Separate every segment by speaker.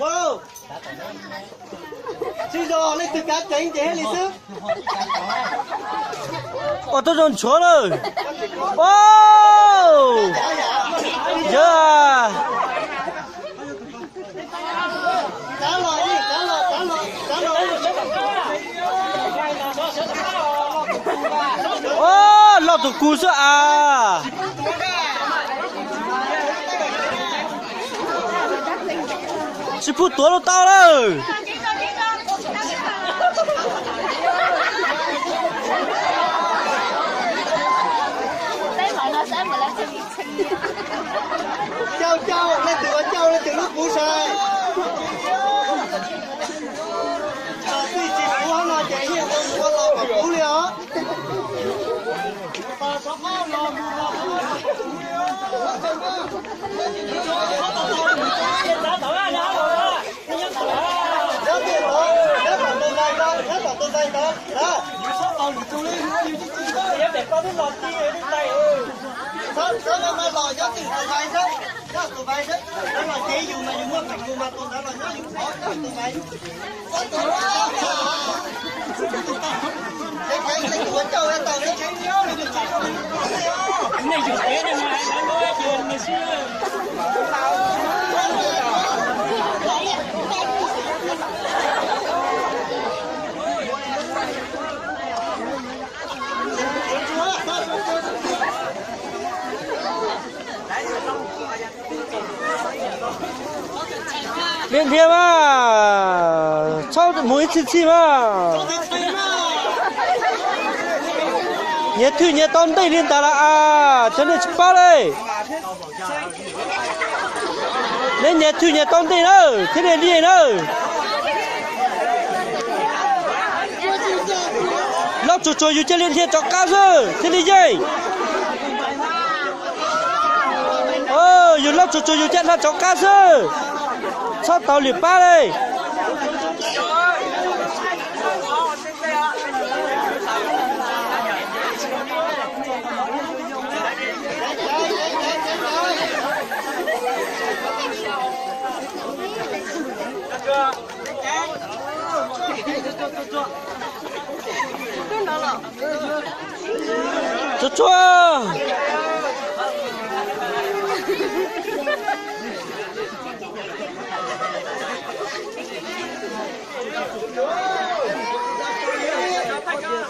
Speaker 1: Wow. Chị rồi lên từ cá tránh để hết lịch sức.
Speaker 2: tôi dồn chúa rồi. Wow. Yeah.
Speaker 1: Cá lòi đi, cá lòi.
Speaker 2: Lọt tụi cú sữa à. Chỉ phút tuổi nó tao rồi.
Speaker 1: Châu lên từ lúc cú sai. Tuy chỉ cú hắn là chạy hiện con lò của cú liền á.
Speaker 2: Liên thiên mà. Sau mỗi chi mà. Nhé thư nhé tóm tay liên ta là à. Cho nên chụp bao đây. Nên nhé thư nhé tóm tay đâu. Thế này đi đâu. Lóc chuột chuộtอยู่ trên liên thiên cho cao rồi. Thế đi dây. Dù lóc chuột chuộtอยู่ trên là cho cao rồi. Sao tàu liệp ba đây. Chua chua.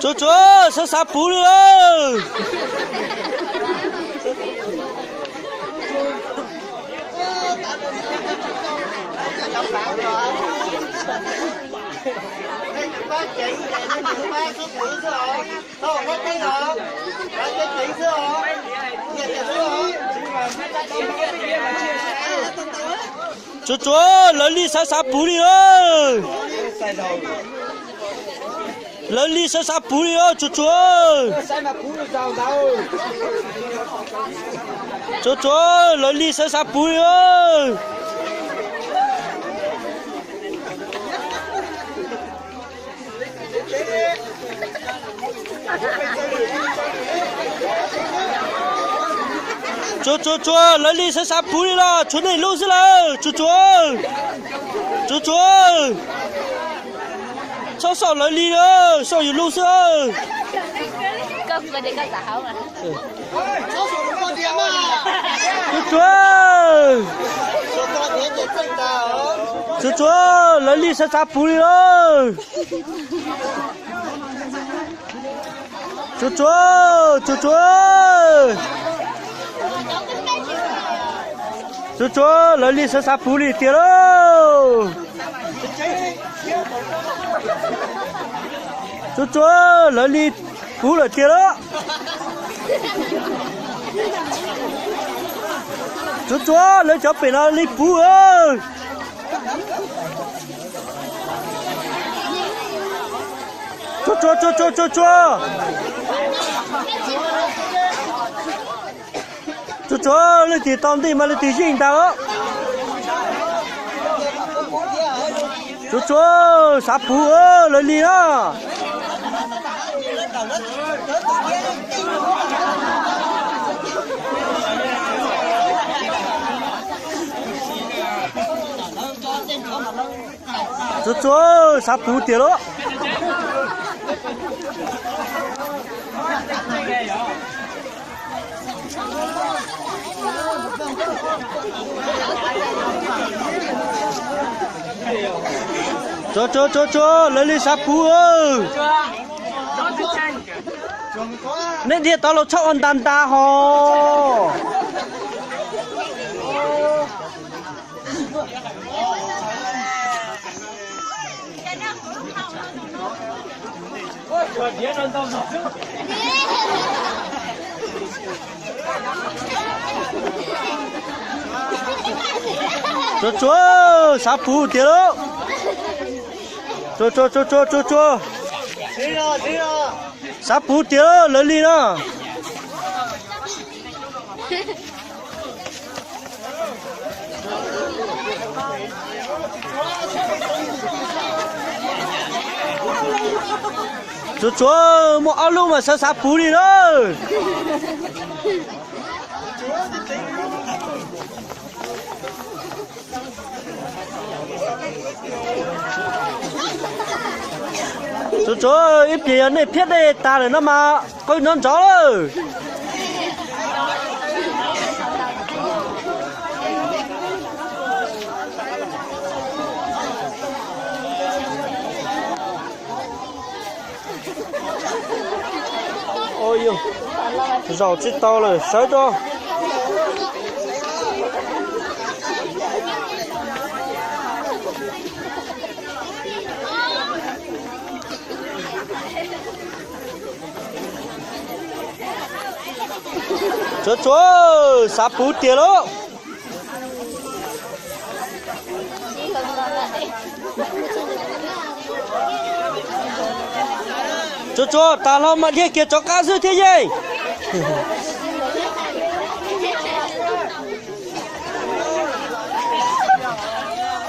Speaker 2: Chúa chúa sao sắp phú đi ơi. Chúa chúa lớn đi sao sắp phú đi ơi. Lớn đi sao sắp phú đi ơi chúa chúa. Chúa chúa lớn đi sao sắp phú đi ơi. Chúa lớn đi sao sắp phú đi lo. Chúa này lâu rồi là chúa sao sao lớn đi nữa saoอยู่lâu rồi.
Speaker 3: Cơm cái đấy có giả không à?
Speaker 2: Chúa lớn đi sao sắp phú đi ơi. Chúa lớn đi sao sắp phú đi tiền đâu. Chúa lớn đi phú là tiền đó. Chúa lớn cho phải nó đi phú ơi. Chúa lên thì tóm đi mà lên thì gì ta đó. Chúa sắp phú ơi lên đi đó. chú chú sắp phú tiền đó cho lấy đi sắp phú ơi nên thì tao lo cho anh đàn ta ho cho sắp phú tiền đó cho sắp phú tiền đó lấy đi đó cho một áo lông mà sao sắp phú đi đó cho ít tiền này thiết đây ta để nó mà coi non chó rồi ôi yêu giàu chết to rồi sao cho cho sắp phú tiền đó cho ta lo mà đi kia cho cá dư thế gì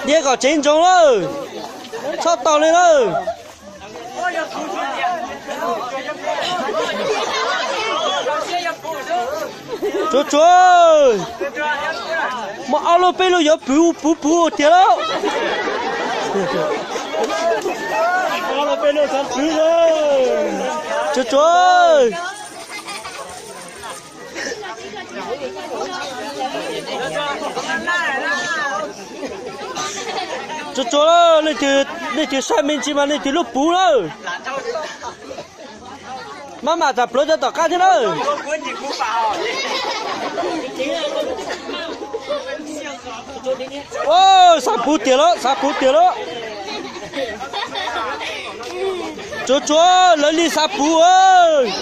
Speaker 2: đi có chín trống rồi cho tàu lên rồi cho mà áo lô pe lô giờ bù tiền đó áo lô pe lô sắp bù rồi cho lên từ sai mình chỉ mà lên từ lúc bù rồi mà tập lối cho tao cá thế đó ô sắp phú tiền đó cho lấy đi sắp phú ơi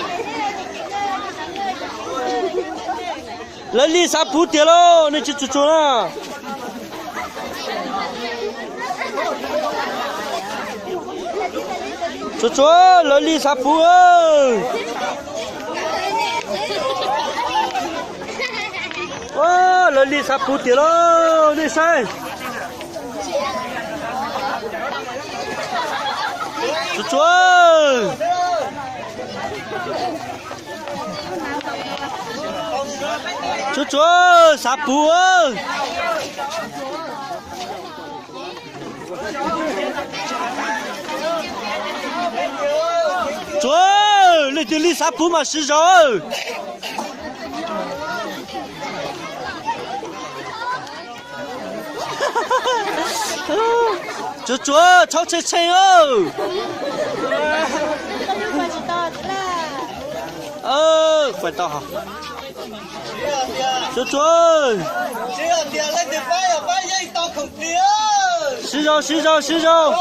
Speaker 2: lấy đi sắp phú tiền đó nên cho na cho lấy đi sắp phú ơi ô lấy đi sắp phú tiền đó đi sai cho sắp phú ơi trời lấy tiền đi sắp phú mà xí rồi chúa cháu chơi ơi phải to hả chúa xí rồi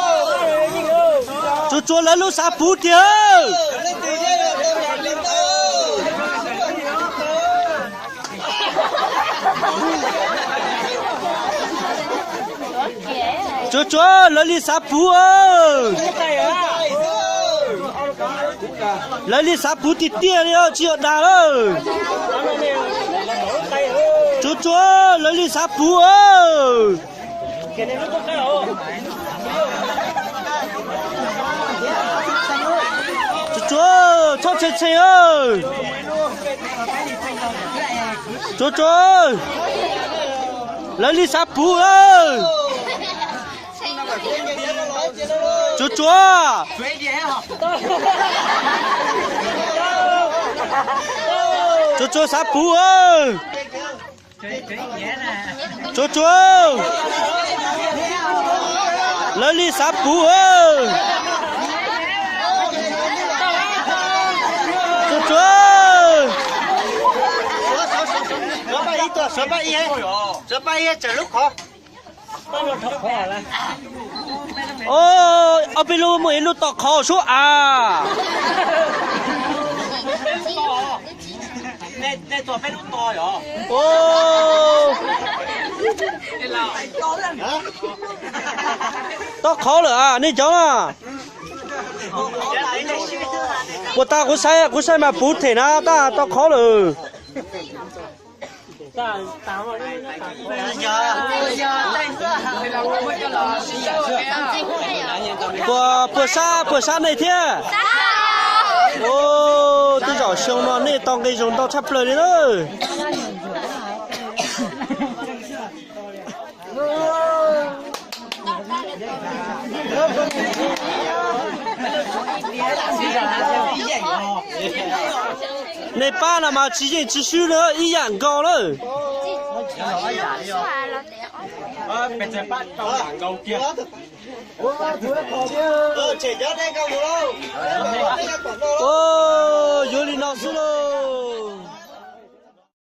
Speaker 2: chúa lấy lúc sắp phú tiền chúa lấy đi sắp phú ơi lấy đi sắp phú thì tiền đi ơi chưa đà ơi chúa lấy đi sắp phú ơi chúa cho chơi ơi chúa lấy đi sắp phú ơi chúa chúa chúa chúa sắp phú ơi chúa chúa lấy đi sắp phú ơi chúa chúa
Speaker 1: sửa bay chờ lúc khó
Speaker 2: ôi ở bên luôn mới lúc tọt khó số à
Speaker 1: đâyตัวเป็นลูกตัวเหรอ
Speaker 2: ô tọt khó rồi à nên cháu à của ta cũng sai mà bút thể na ta tọt khó rồi bữa sa này thế ô tôi giỏi xong nó nên tao cái giống tao chắp lời đấy thôi này ba là mà chỉ chỉ suy nữa ý dạng cao rồi
Speaker 1: เป็นเจ้าบ้านเกาหลังเกาเกียร์chỉ nhớ đây không đâu
Speaker 2: ô vô đi nào xưa rồi